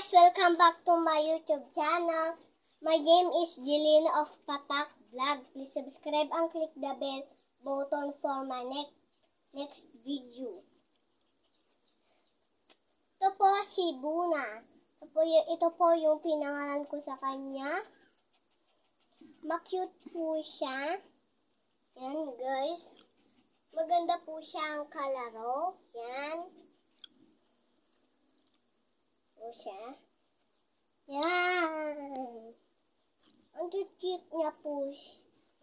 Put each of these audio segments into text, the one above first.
guys! Welcome back to my YouTube channel. My name is Jelena of Patak Vlog. Please subscribe and click the bell button for my next video. Ito po si Buna. Ito po yung pinangalan ko sa kanya. Ma-cute po siya. Yan guys. Maganda po siyang kalaro. Yan. Po siya. Yan. Ang cute niya po.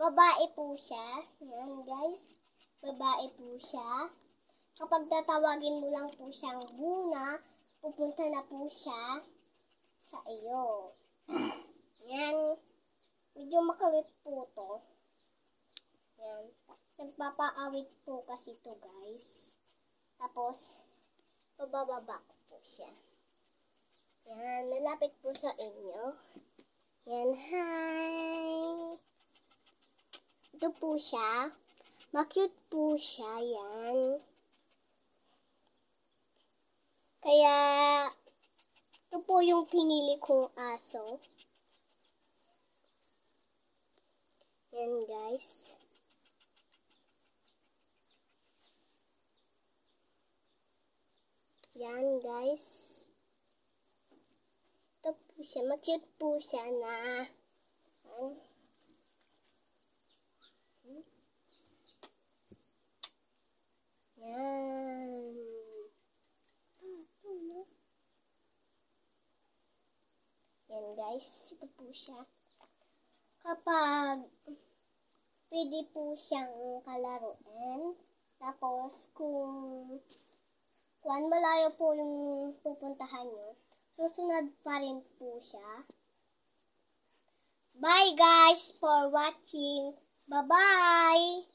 Babae po siya. Yan guys. Babae po siya. Kapag tatawagin mo lang po siyang Buna, pupunta na po siya sa iyo. Yan. Medyo makulit po to. Yan. Nagpapaawit po kasi to guys. Tapos, pabababa ko po siya. Yan. Nalapit po sa inyo. Yan. Hi! Ito po siya. Ma-cute po siya. Yan. Kaya, ito po yung pinili kong aso. Yan guys. Yan guys. Ito po siya. Ma-cute po siya na. Yan. Yan guys. Ito po siya. Kapag pwede po siyang kalaruin. Tapos kung malayo po yung pupuntahan nyo, susunod pa rin po siya. Bye guys for watching. Bye-bye!